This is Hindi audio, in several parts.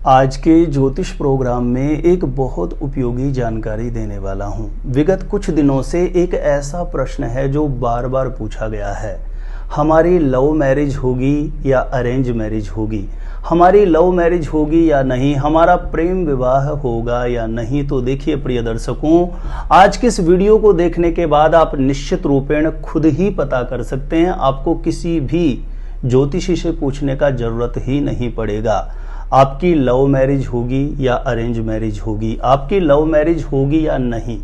आज के ज्योतिष प्रोग्राम में एक बहुत उपयोगी जानकारी देने वाला हूं। विगत कुछ दिनों से एक ऐसा प्रश्न है जो बार बार पूछा गया है, हमारी लव मैरिज होगी या अरेंज मैरिज होगी, हमारी लव मैरिज होगी या नहीं, हमारा प्रेम विवाह होगा या नहीं। तो देखिए प्रिय दर्शकों, आज के इस वीडियो को देखने के बाद आप निश्चित रूपेण खुद ही पता कर सकते हैं। आपको किसी भी ज्योतिषी से पूछने का जरूरत ही नहीं पड़ेगा। आपकी लव मैरिज होगी या अरेंज मैरिज होगी, आपकी लव मैरिज होगी या नहीं,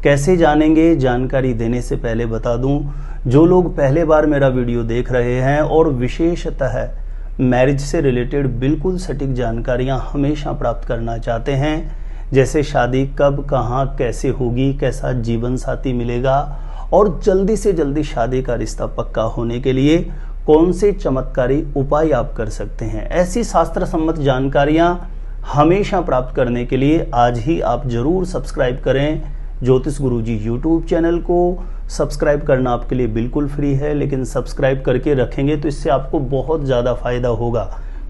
कैसे जानेंगे? जानकारी देने से पहले बता दूं, जो लोग पहले बार मेरा वीडियो देख रहे हैं और विशेषतः मैरिज से रिलेटेड बिल्कुल सटीक जानकारियां हमेशा प्राप्त करना चाहते हैं, जैसे शादी कब, कहां, कैसे होगी, कैसा जीवन साथी मिलेगा और जल्दी से जल्दी शादी का रिश्ता पक्का होने के लिए कौन से चमत्कारी उपाय आप कर सकते हैं, ऐसी शास्त्र सम्मत जानकारियां हमेशा प्राप्त करने के लिए आज ही आप जरूर सब्सक्राइब करें। ज्योतिष गुरुजी यूट्यूब चैनल को सब्सक्राइब करना आपके लिए बिल्कुल फ्री है, लेकिन सब्सक्राइब करके रखेंगे तो इससे आपको बहुत ज़्यादा फायदा होगा।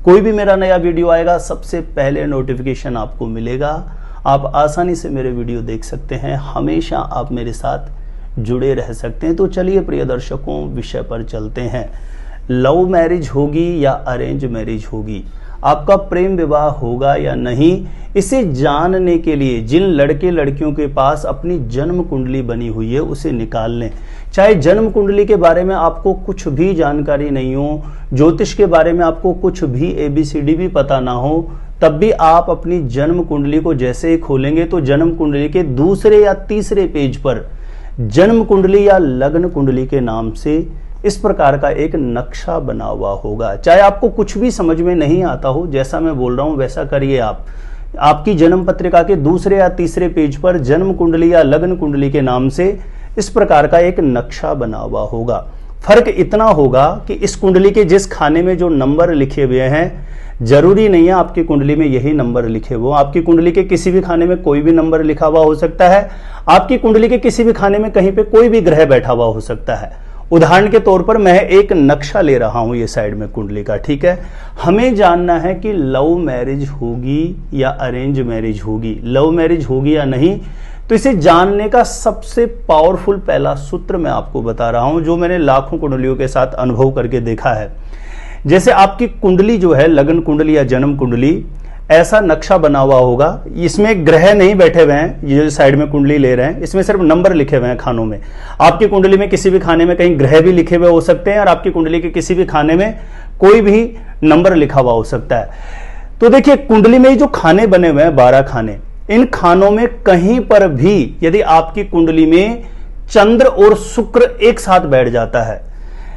कोई भी मेरा नया वीडियो आएगा सबसे पहले नोटिफिकेशन आपको मिलेगा। आप आसानी से मेरे वीडियो देख सकते हैं, हमेशा आप मेरे साथ जुड़े रह सकते हैं। तो चलिए प्रिय दर्शकों, विषय पर चलते हैं। लव मैरिज होगी या अरेंज मैरिज होगी, आपका प्रेम विवाह होगा या नहीं, इसे जानने के लिए जिन लड़के लड़कियों के पास अपनी जन्म कुंडली बनी हुई है उसे निकाल लें। चाहे जन्म कुंडली के बारे में आपको कुछ भी जानकारी नहीं हो, ज्योतिष के बारे में आपको कुछ भी ABCD भी पता ना हो, तब भी आप अपनी जन्म कुंडली को जैसे ही खोलेंगे तो जन्म कुंडली के दूसरे या तीसरे पेज पर जन्म कुंडली या लग्न कुंडली के नाम से इस प्रकार का एक नक्शा बना हुआ होगा। चाहे आपको कुछ भी समझ में नहीं आता हो, जैसा मैं बोल रहा हूं वैसा करिए। आपकी जन्म पत्रिका के दूसरे या तीसरे पेज पर जन्म कुंडली या लग्न कुंडली के नाम से इस प्रकार का एक नक्शा बना हुआ होगा। फर्क इतना होगा कि इस कुंडली के जिस खाने में जो नंबर लिखे हुए हैं, जरूरी नहीं है आपकी कुंडली में यही नंबर लिखे हुए। आपकी कुंडली के किसी भी खाने में कोई भी नंबर लिखा हुआ हो सकता है। आपकी कुंडली के किसी भी खाने में कहीं पे कोई भी ग्रह बैठा हुआ हो सकता है। उदाहरण के तौर पर मैं एक नक्शा ले रहा हूं ये साइड में कुंडली का, ठीक है। हमें जानना है कि लव मैरिज होगी या अरेंज मैरिज होगी, लव मैरिज होगी या नहीं। तो इसे जानने का सबसे पावरफुल पहला सूत्र मैं आपको बता रहा हूं, जो मैंने लाखों कुंडलियों के साथ अनुभव करके देखा है। जैसे आपकी कुंडली जो है, लग्न कुंडली या जन्म कुंडली, ऐसा नक्शा बना हुआ होगा। इसमें ग्रह नहीं बैठे हुए हैं, ये जो साइड में कुंडली ले रहे हैं इसमें सिर्फ नंबर लिखे हुए हैं खानों में। आपकी कुंडली में किसी भी खाने में कहीं ग्रह भी लिखे हुए हो सकते हैं और आपकी कुंडली के किसी भी खाने में कोई भी नंबर लिखा हुआ हो सकता है। तो देखिए कुंडली में जो खाने बने हुए हैं 12 खाने, इन खानों में कहीं पर भी यदि आपकी कुंडली में चंद्र और शुक्र एक साथ बैठ जाता है,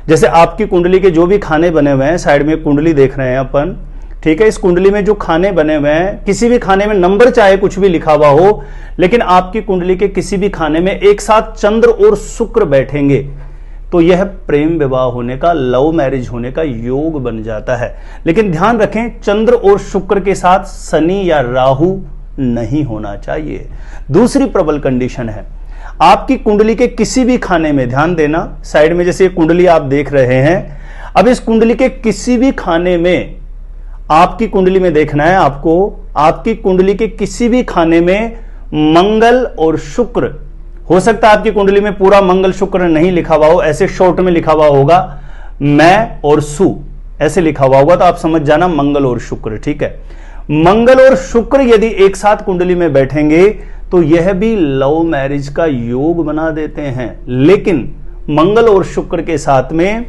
जैसे आपकी कुंडली के जो भी खाने बने हुए हैं, साइड में कुंडली देख रहे हैं अपन, ठीक है। इस कुंडली में जो खाने बने हुए हैं, किसी भी खाने में नंबर चाहे कुछ भी लिखा हुआ हो, लेकिन आपकी कुंडली के किसी भी खाने में एक साथ चंद्र और शुक्र बैठेंगे तो यह प्रेम विवाह होने का, लव मैरिज होने का योग बन जाता है। लेकिन ध्यान रखें, चंद्र और शुक्र के साथ शनि या राहु नहीं होना चाहिए। दूसरी प्रबल कंडीशन है, आपकी कुंडली के किसी भी खाने में, ध्यान देना, साइड में जैसे कुंडली आप देख रहे हैं, अब इस कुंडली के किसी भी खाने में, आपकी कुंडली में देखना है आपको, आपकी कुंडली के किसी भी खाने में मंगल और शुक्र, हो सकता है आपकी कुंडली में पूरा मंगल शुक्र नहीं लिखा हुआ हो, ऐसे शॉर्ट में लिखा हुआ होगा मैं और सु, ऐसे लिखा हुआ होगा, तो आप समझ जाना मंगल और शुक्र, ठीक है। मंगल और शुक्र यदि एक साथ कुंडली में बैठेंगे तो यह भी लव मैरिज का योग बना देते हैं। लेकिन मंगल और शुक्र के साथ में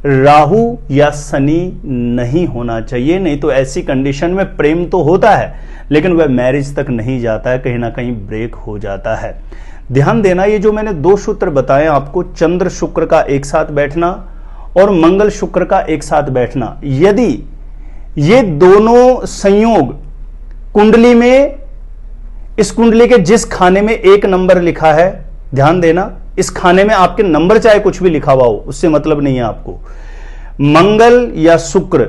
राहु या शनि नहीं होना चाहिए, नहीं तो ऐसी कंडीशन में प्रेम तो होता है लेकिन वह मैरिज तक नहीं जाता है, कहीं ना कहीं ब्रेक हो जाता है। ध्यान देना, ये जो मैंने 2 सूत्र बताए आपको, चंद्र शुक्र का एक साथ बैठना और मंगल शुक्र का एक साथ बैठना, यदि ये दोनों संयोग कुंडली में, इस कुंडली के जिस खाने में एक नंबर लिखा है, ध्यान देना, इस खाने में आपके नंबर चाहे कुछ भी लिखा हुआ हो, उससे मतलब नहीं है आपको। मंगल या शुक्र,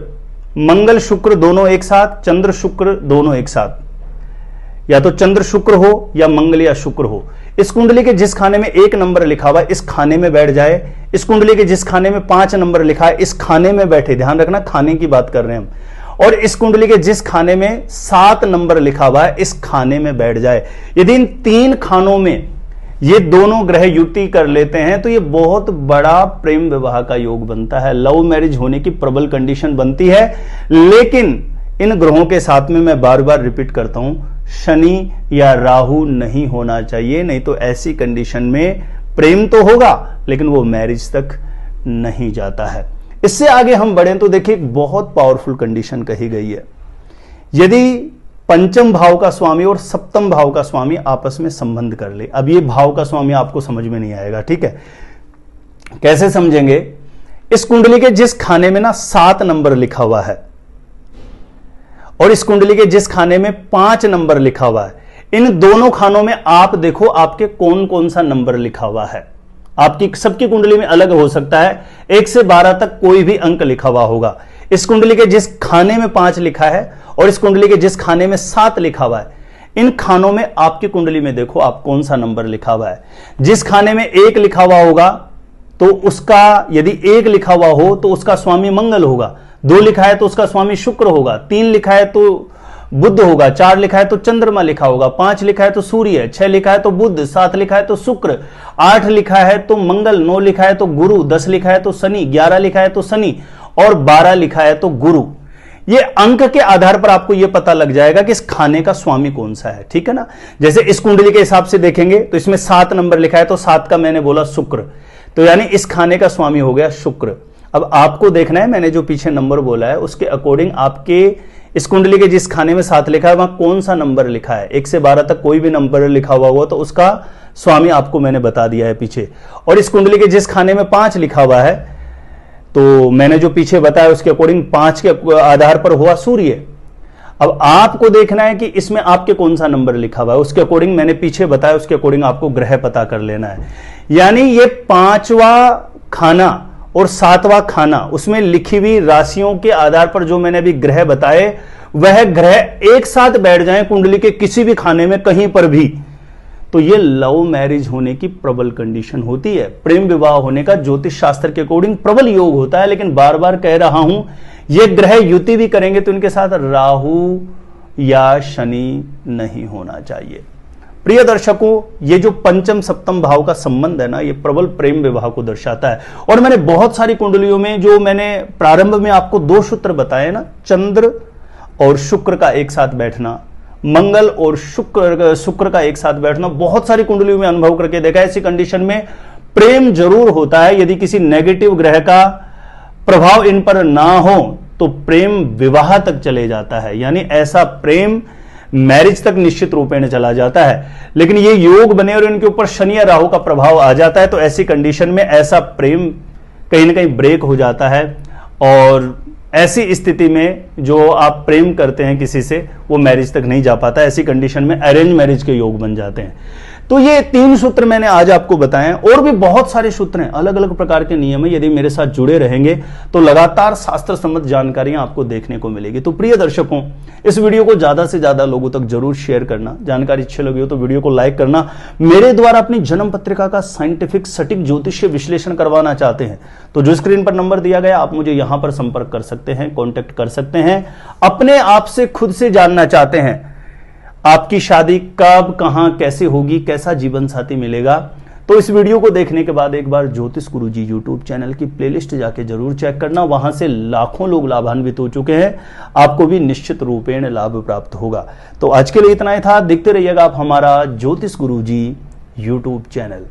मंगल शुक्र दोनों एक साथ, चंद्र शुक्र दोनों एक साथ, या तो चंद्र शुक्र हो या मंगल या शुक्र हो, इस कुंडली के जिस खाने में एक नंबर लिखा हुआ है इस खाने में बैठ जाए, इस कुंडली के जिस खाने में 5 नंबर लिखा है इस खाने में बैठे, ध्यान रखना खाने की बात कर रहे हैं हम, और इस कुंडली के जिस खाने में 7 नंबर लिखा हुआ है इस खाने में बैठ जाए, यदि इन 3 खानों में ये दोनों ग्रह युति कर लेते हैं तो ये बहुत बड़ा प्रेम विवाह का योग बनता है, लव मैरिज होने की प्रबल कंडीशन बनती है। लेकिन इन ग्रहों के साथ में मैं बार बार रिपीट करता हूं, शनि या राहु नहीं होना चाहिए, नहीं तो ऐसी कंडीशन में प्रेम तो होगा लेकिन वो मैरिज तक नहीं जाता है। इससे आगे हम बढ़ें तो देखिए एक बहुत पावरफुल कंडीशन कही गई है, यदि पंचम भाव का स्वामी और सप्तम भाव का स्वामी आपस में संबंध कर ले। अब ये भाव का स्वामी आपको समझ में नहीं आएगा, ठीक है, कैसे समझेंगे? इस कुंडली के जिस खाने में ना 7 नंबर लिखा हुआ है और इस कुंडली के जिस खाने में 5 नंबर लिखा हुआ है, इन दोनों खानों में आप देखो आपके कौन कौन सा नंबर लिखा हुआ है। आपकी सबकी कुंडली में अलग हो सकता है, 1 से 12 तक कोई भी अंक लिखा हुआ होगा। इस कुंडली के जिस खाने में 5 लिखा है और इस कुंडली के जिस खाने में 7 लिखा हुआ है, इन खानों में आपकी कुंडली में देखो आप कौन सा नंबर लिखा हुआ है। जिस खाने में 1 लिखा हुआ होगा तो उसका, यदि 1 लिखा हुआ हो तो उसका स्वामी मंगल होगा, 2 लिखा है तो उसका स्वामी शुक्र होगा, 3 लिखा है तो बुध होगा, 4 लिखा है तो चंद्रमा लिखा होगा, 5 लिखा है तो सूर्य, 6 लिखा है तो बुध, 7 लिखा है तो शुक्र, 8 लिखा है तो मंगल, 9 लिखा है तो गुरु, 10 लिखा है तो शनि, 11 लिखा है तो शनि और 12 लिखा है तो गुरु। ये अंक के आधार पर आपको यह पता लग जाएगा कि इस खाने का स्वामी कौन सा है, ठीक है ना। जैसे इस कुंडली के हिसाब से देखेंगे तो इसमें 7 नंबर लिखा है तो 7 का मैंने बोला शुक्र, तो यानी इस खाने का स्वामी हो गया शुक्र। अब आपको देखना है मैंने जो पीछे नंबर बोला है उसके अकॉर्डिंग आपके इस कुंडली के जिस खाने में 7 लिखा है वहां कौन सा नंबर लिखा है। 1 से 12 तक कोई भी नंबर लिखा हुआ तो उसका स्वामी आपको मैंने बता दिया है पीछे। और इस कुंडली के जिस खाने में 5 लिखा हुआ है तो मैंने जो पीछे बताया उसके अकॉर्डिंग 5 के आधार पर हुआ सूर्य। अब आपको देखना है कि इसमें आपके कौन सा नंबर लिखा हुआ है, उसके अकॉर्डिंग मैंने पीछे बताया उसके अकॉर्डिंग आपको ग्रह पता कर लेना है। यानी ये 5वां खाना और 7वां खाना, उसमें लिखी हुई राशियों के आधार पर जो मैंने अभी ग्रह बताए वह ग्रह एक साथ बैठ जाएं कुंडली के किसी भी खाने में कहीं पर भी, तो ये लव मैरिज होने की प्रबल कंडीशन होती है, प्रेम विवाह होने का ज्योतिष शास्त्र के अकॉर्डिंग प्रबल योग होता है। लेकिन बार बार कह रहा हूं ये ग्रह युति भी करेंगे तो इनके साथ राहु या शनि नहीं होना चाहिए। प्रिय दर्शकों, ये जो पंचम सप्तम भाव का संबंध है ना, ये प्रबल प्रेम विवाह को दर्शाता है। और मैंने बहुत सारी कुंडलियों में जो मैंने प्रारंभ में आपको 2 सूत्र बताए ना, चंद्र और शुक्र का एक साथ बैठना, मंगल और शुक्र का एक साथ बैठना, बहुत सारी कुंडलियों में अनुभव करके देखा है। ऐसी कंडीशन में प्रेम जरूर होता है, यदि किसी नेगेटिव ग्रह का प्रभाव इन पर ना हो तो प्रेम विवाह तक चले जाता है, यानी ऐसा प्रेम मैरिज तक निश्चित रूपेण चला जाता है। लेकिन ये योग बने और इनके ऊपर शनि या राहु का प्रभाव आ जाता है तो ऐसी कंडीशन में ऐसा प्रेम कहीं ना कहीं ब्रेक हो जाता है और ऐसी स्थिति में जो आप प्रेम करते हैं किसी से वो मैरिज तक नहीं जा पाता। ऐसी कंडीशन में अरेंज मैरिज के योग बन जाते हैं। तो ये 3 सूत्र मैंने आज आपको बताए हैं, और भी बहुत सारे सूत्र हैं, अलग अलग प्रकार के नियम है। यदि मेरे साथ जुड़े रहेंगे तो लगातार शास्त्र सम्मत जानकारियां आपको देखने को मिलेगी। तो प्रिय दर्शकों, इस वीडियो को ज्यादा से ज्यादा लोगों तक जरूर शेयर करना। जानकारी अच्छी लगी हो तो वीडियो को लाइक करना। मेरे द्वारा अपनी जन्म पत्रिका का साइंटिफिक सटीक ज्योतिषीय विश्लेषण करवाना चाहते हैं तो जो स्क्रीन पर नंबर दिया गया आप मुझे यहां पर संपर्क कर सकते हैं, कॉन्टेक्ट कर सकते हैं। अपने आप से खुद से जानना चाहते हैं आपकी शादी कब, कहां, कैसे होगी, कैसा जीवन साथी मिलेगा, तो इस वीडियो को देखने के बाद एक बार ज्योतिष गुरुजी यूट्यूब चैनल की प्लेलिस्ट जाके जरूर चेक करना। वहां से लाखों लोग लाभान्वित हो चुके हैं, आपको भी निश्चित रूपेण लाभ प्राप्त होगा। तो आज के लिए इतना ही था। देखते रहिएगा आप हमारा ज्योतिष गुरुजी यूट्यूब चैनल।